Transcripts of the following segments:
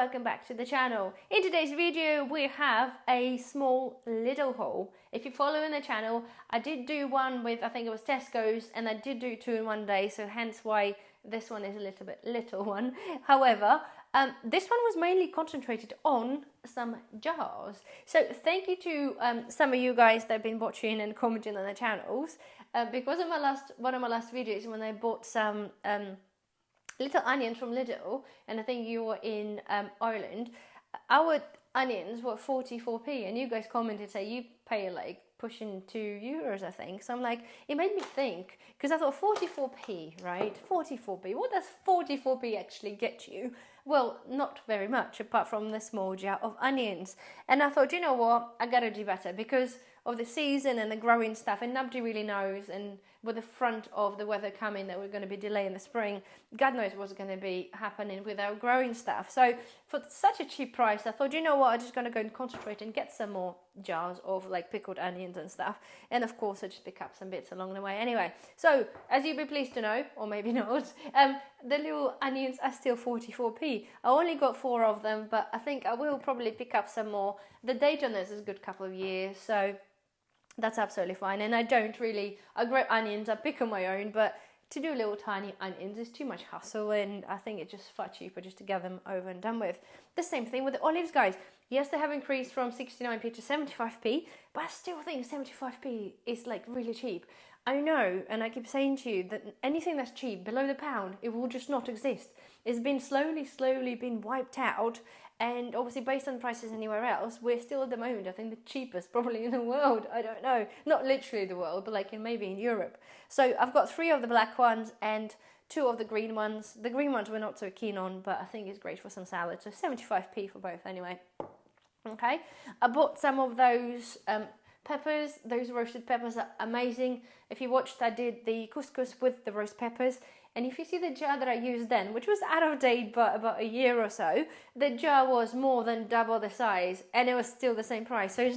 welcome back to the channel. In today's video we have a small Lidl haul. If you're following the channel, I did do one with, I think it was Tesco's, and I did do two in one day, so hence why this one is a little bit little one. However, this one was mainly concentrated on some jars. So thank you to some of you guys that have been watching and commenting on the channels. Because of one of my last videos when I bought some little onions from Lidl, and I think you were in Ireland, our onions were 44p, and you guys commented say you pay like pushing €2, I think. So I'm like, it made me think, because I thought 44p, right? 44p. What does 44p actually get you? Well, not very much, apart from the small jar of onions. And I thought, you know what, I gotta do better because of the season and the growing stuff, and nobody really knows. And with the front of the weather coming that we're going to be delayed in the spring, God knows what's going to be happening with our growing stuff. So for such a cheap price, I thought, you know what, I'm just going to go and concentrate and get some more jars of like pickled onions and stuff. And of course I just pick up some bits along the way anyway. So as you'll be pleased to know, or maybe not, the little onions are still 44p. I only got 4 of them, but I think I will probably pick up some more. The date on this is a good couple of years, so that's absolutely fine. And I grow onions, I pick on my own, but to do little tiny onions is too much hassle, and I think it's just far cheaper just to get them over and done with. The same thing with the olives, guys. Yes, they have increased from 69p to 75p, but I still think 75p is like really cheap. I know, and I keep saying to you that anything that's cheap, below the pound, it will just not exist. It's been slowly been wiped out, and obviously based on prices anywhere else, we're still at the moment, I think, the cheapest probably in the world. I don't know, not literally the world, but like maybe in Europe. So I've got 3 of the black ones and 2 of the green ones. The green ones we're not so keen on, but I think it's great for some salad, so 75p for both anyway. Okay, I bought some of those peppers. Those roasted peppers are amazing. If you watched, I did the couscous with the roast peppers, and if you see the jar that I used then, which was out of date but about a year or so, the jar was more than double the size and it was still the same price. So it's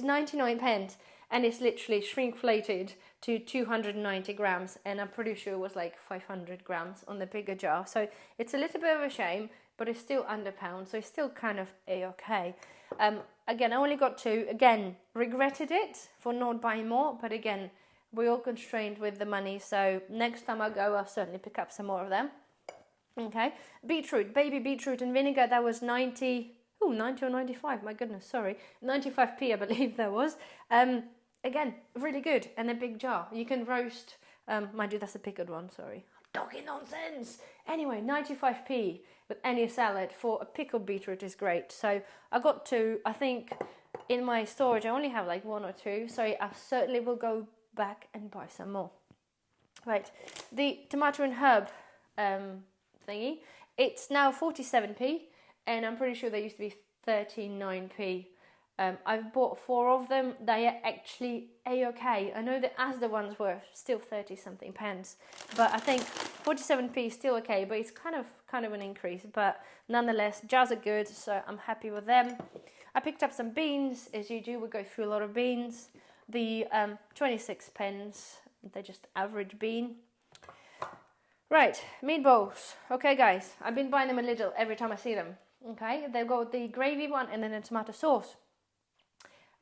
99 pence, and it's literally shrinkflated to 290 grams, and I'm pretty sure it was like 500 grams on the bigger jar. So it's a little bit of a shame, but it's still under pound, so it's still kind of a-okay. Again, I only got 2. Again, regretted it for not buying more, but again, we're all constrained with the money, so next time I go, I'll certainly pick up some more of them. Okay, beetroot, baby beetroot and vinegar, that was 90 or 95, my goodness, sorry, 95p I believe that was. Again, really good, and a big jar. You can roast, mind you, that's a pickled one, sorry. Talking nonsense! Anyway, 95p with any salad for a pickled beetroot is great. So I got 2. I think in my storage I only have like 1 or 2, so I certainly will go back and buy some more. Right, the tomato and herb thingy, it's now 47p, and I'm pretty sure they used to be 39p. I've bought 4 of them. They are actually a-okay. I know the Asda ones were still 30 something pence, but I think 47p is still okay, but it's kind of an increase, but nonetheless jars are good, so I'm happy with them. I picked up some beans. As you do, we go through a lot of beans. The 26 pence, they're just average bean. Right, meatballs. Okay guys, I've been buying them a little every time I see them. Okay, they've got the gravy one and then a tomato sauce.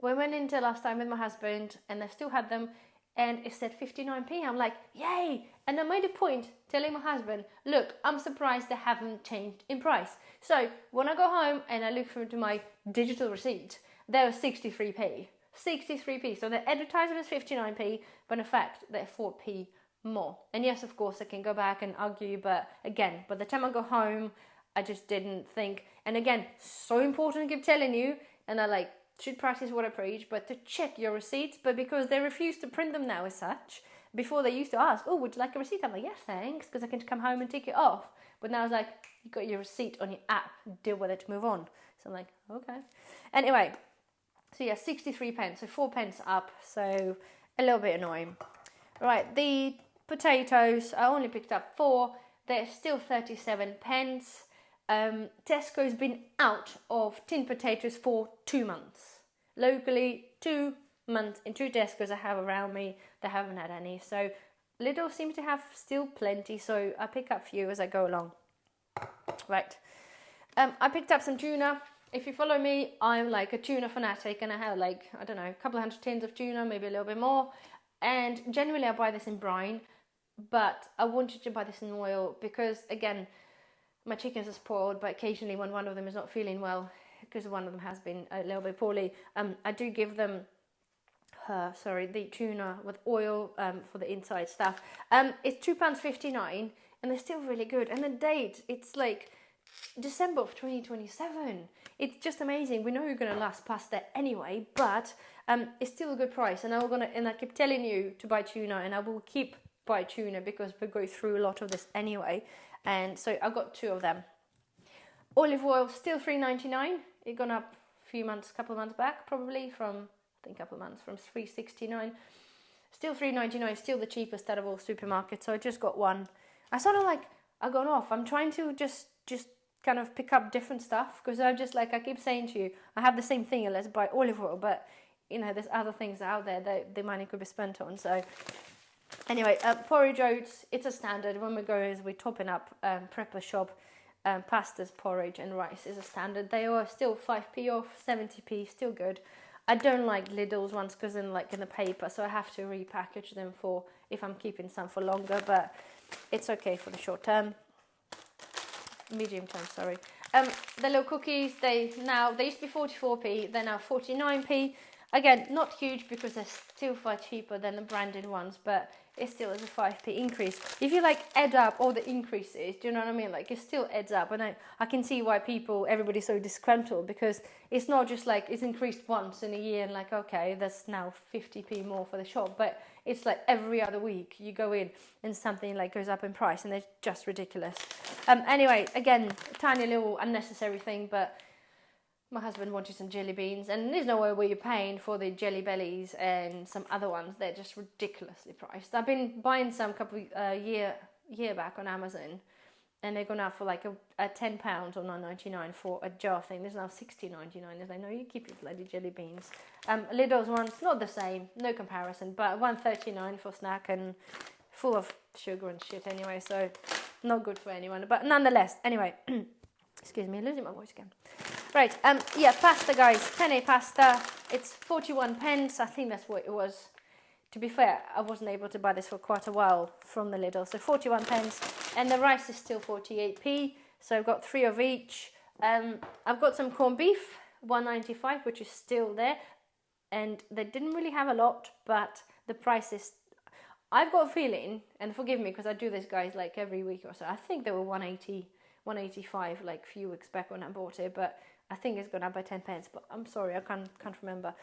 We went into last time with my husband and I still had them, and it said 59p. I'm like, yay! And I made a point telling my husband, look, I'm surprised they haven't changed in price. So when I go home and I look through to my digital receipt, there was 63p. 63p. So the advertisement is 59p, but in fact they're 4p more. And yes, of course I can go back and argue, but again, by the time I go home, I just didn't think. And again, so important to keep telling you, and I should practice what I preach, but to check your receipts. But because they refuse to print them now as such, before they used to ask, oh, would you like a receipt? I'm like, yes, thanks, because I can come home and take it off. But now it's like, you got your receipt on your app, deal with it, move on. So I'm like, okay. Anyway, so yeah, 63 pence, so 4 pence up, so a little bit annoying. Right, the potatoes, I only picked up 4. They're still 37 pence. Tesco's been out of tin potatoes for 2 months. Locally, 2 months in 2 Tesco's I have around me, they haven't had any. So Lidl seems to have still plenty, so I pick up a few as I go along. Right. I picked up some tuna. If you follow me, I'm like a tuna fanatic, and I have like, I don't know, a couple of hundred tins of tuna, maybe a little bit more. And generally I buy this in brine, but I wanted to buy this in oil because, again, my chickens are spoiled, but occasionally when one of them is not feeling well, because one of them has been a little bit poorly, I do give them the tuna with oil for the inside stuff. It's £2.59, and they're still really good. And the date, it's like December of 2027. It's just amazing. We know you're going to last past that anyway, but it's still a good price. And I keep telling you to buy tuna, and I will keep buy tuna because we go through a lot of this anyway. And so I got 2 of them. Olive oil still £3.99. It gone up a couple of months back, probably from from £3.69. Still £3.99. Still the cheapest out of all supermarkets. So I just got one. I gone off. I'm trying to just kind of pick up different stuff, because I keep saying to you, I have the same thing, let's buy olive oil, but you know, there's other things out there that the money could be spent on. So anyway, porridge oats, it's a standard. When we go, as we're topping up prepper shop, pastas, porridge and rice is a standard. They are still 5p off, 70p, still good. I don't like Lidl's ones because they're like in the paper, so I have to repackage them for if I'm keeping some for longer, but it's okay for the short term. Medium term, sorry. The little cookies, they used to be 44p, they're now 49p. Again, not huge because they're still far cheaper than the branded ones, but it still is a 5p increase. If you like add up all the increases, do you know what I mean? Like, it still adds up, and I can see why everybody's so disgruntled, because it's not just like it's increased once in a year and like, okay, that's now 50p more for the shop, but it's like every other week you go in and something like goes up in price, and it's just ridiculous. Anyway, again, tiny little unnecessary thing, but my husband wanted some jelly beans, and there's no way where you're paying for the Jelly Bellies and some other ones. They're just ridiculously priced. I've been buying some couple year back on Amazon, and they're going out for like a £10 or £9.99 for a jar thing. There's now £16.99. As I know, you keep your bloody jelly beans. Lidl's ones, not the same, no comparison, but £1.39 for snack and full of sugar and shit anyway, so not good for anyone. But nonetheless, anyway, excuse me, losing my voice again. Right, yeah, pasta, guys, penne pasta, it's 41 pence, I think that's what it was. To be fair, I wasn't able to buy this for quite a while from the Lidl, so 41 pence, and the rice is still 48p, so I've got 3 of each. I've got some corned beef, 1.95, which is still there, and they didn't really have a lot, but the price is, I've got a feeling, and forgive me because I do this, guys, like every week or so, I think they were 185 like a few weeks back when I bought it, but I think it's gone up by 10 pence, but I'm sorry, I can't remember,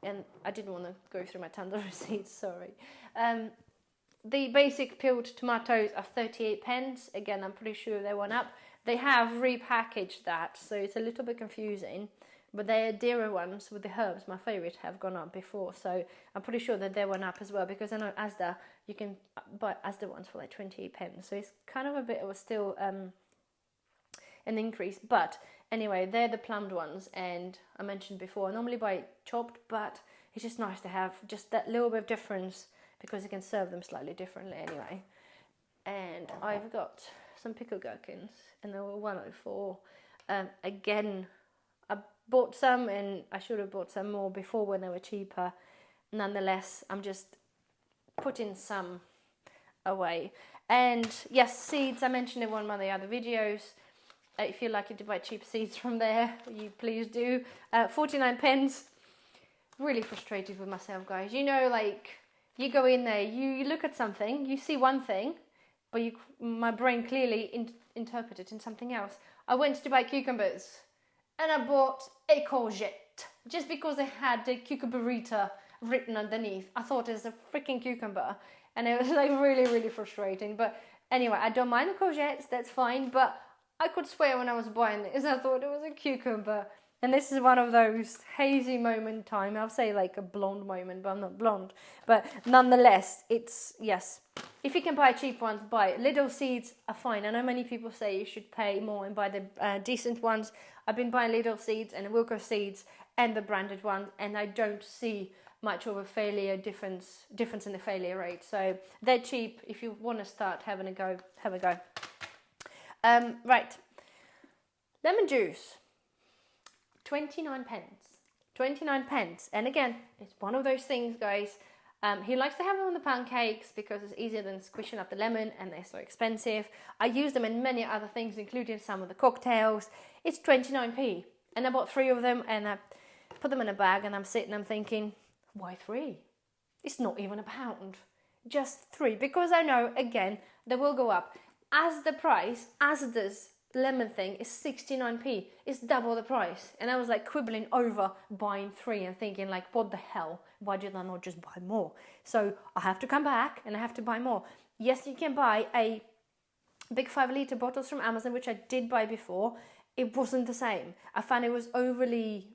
and I didn't want to go through my tons of receipts, sorry. The basic peeled tomatoes are 38 pence, again, I'm pretty sure they went up. They have repackaged that, so it's a little bit confusing, but their dearer ones with the herbs, my favourite, have gone up before, so I'm pretty sure that they went up as well, because I know Asda, you can buy Asda ones for like 28 pence, so it's kind of a bit of a still an increase, but anyway, they're the plumbed ones, and I mentioned before, I normally buy chopped, but it's just nice to have just that little bit of difference, because you can serve them slightly differently anyway. And I've got some pickled gherkins, and they were 104. Again, I bought some, and I should have bought some more before when they were cheaper. Nonetheless, I'm just putting some away. And yes, seeds, I mentioned in one of the other videos. If you'd like to buy cheap seeds from there, you please do. 49 pence. Really frustrated with myself, guys. You know, like, you go in there, you look at something, you see one thing, but my brain clearly interpreted it in something else. I went to buy cucumbers, and I bought a courgette, just because they had the cucumberita written underneath. I thought it was a freaking cucumber, and it was like really, really frustrating. But anyway, I don't mind the courgettes, that's fine, but I could swear when I was buying this, I thought it was a cucumber. And this is one of those hazy moment in time. I'll say like a blonde moment, but I'm not blonde. But nonetheless, it's, yes. If you can buy cheap ones, buy it. Lidl seeds are fine. I know many people say you should pay more and buy the decent ones. I've been buying Lidl seeds and Wilco seeds and the branded ones, and I don't see much of a difference in the failure rate. So they're cheap. If you want to start having a go, have a go. Right. Lemon juice, 29 pence. 29 pence. And again, it's one of those things, guys. He likes to have them on the pancakes because it's easier than squishing up the lemon and they're so expensive. I use them in many other things, including some of the cocktails. It's 29p. And I bought 3 of them and I put them in a bag and I'm thinking, why 3? It's not even £1. Just 3. Because I know, again, they will go up. As the price, as this lemon thing is 69p, it's double the price. And I was like quibbling over buying 3 and thinking like, what the hell, why did I not just buy more? So I have to come back and I have to buy more. Yes, you can buy a big 5-litre bottles from Amazon, which I did buy before. It wasn't the same. I found it was overly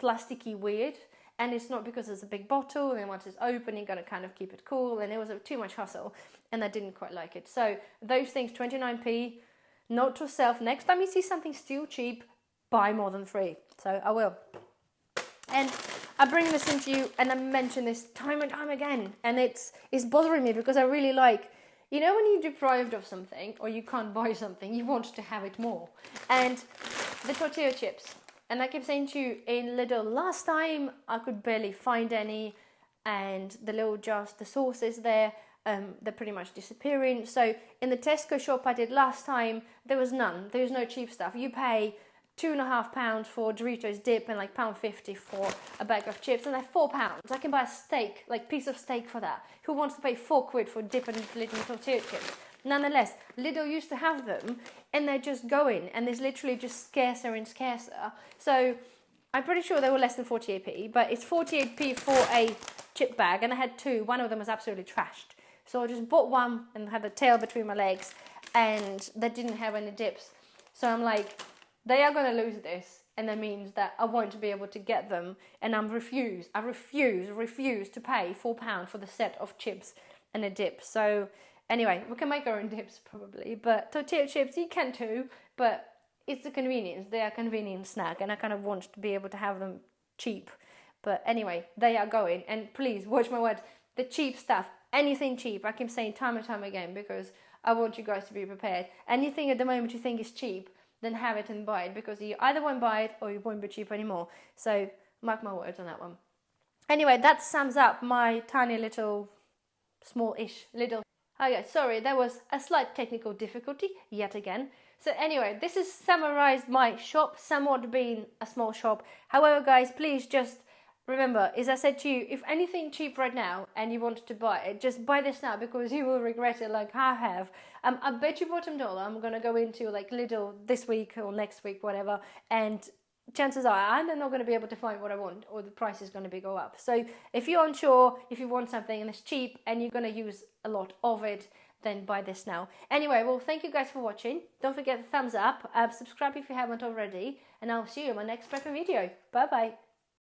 plasticky weird, and it's not because it's a big bottle and once it's open you gotta kind of keep it cool, and it was too much hustle and I didn't quite like it. So those things, 29p. Note to self, next time you see something still cheap, buy more than 3. So I will. And I bring this into you and I mention this time and time again, and it's bothering me because I really like, you know, when you're deprived of something or you can't buy something, you want to have it more. And the tortilla chips, and I keep saying to you, in Lidl last time I could barely find any, and the little jars, the sauces there, they're pretty much disappearing. So in the Tesco shop I did last time, there was none. There was no cheap stuff. You pay £2.50 for Doritos dip and like £1.50 for a bag of chips, and like £4. I can buy a steak, like piece of steak for that. Who wants to pay £4 for dip and little tortilla chips? Nonetheless, Lidl used to have them and they're just going, and there's literally just scarcer and scarcer. So I'm pretty sure they were less than 48p, but it's 48p for a chip bag, and I had 2. One of them was absolutely trashed. So I just bought one and had the tail between my legs, and they didn't have any dips. So I'm like, they are going to lose this, and that means that I won't be able to get them, and I refuse to pay £4 for the set of chips and a dip. So anyway, we can make our own dips probably, but tortilla chips you can too, but it's the convenience. They are a convenient snack, and I kind of want to be able to have them cheap. But anyway, they are going, and please watch my words. The cheap stuff, anything cheap, I keep saying time and time again because I want you guys to be prepared. Anything at the moment you think is cheap, then have it and buy it, because you either won't buy it or it won't be cheap anymore. So mark my words on that one. Anyway, that sums up my tiny little, small-ish little... Okay, sorry, there was a slight technical difficulty yet again. So anyway, this has summarized my shop, somewhat being a small shop. However, guys, please just remember, as I said to you, if anything cheap right now and you want to buy it, just buy this now because you will regret it like I have. I bet you bottom dollar I'm going to go into like Lidl this week or next week, whatever, and chances are I'm not going to be able to find what I want, or the price is going to go up. So if you're unsure, if you want something and it's cheap and you're going to use a lot of it, then buy this now. Anyway, well, thank you guys for watching. Don't forget the thumbs up, subscribe if you haven't already, and I'll see you in my next prepping video. Bye bye.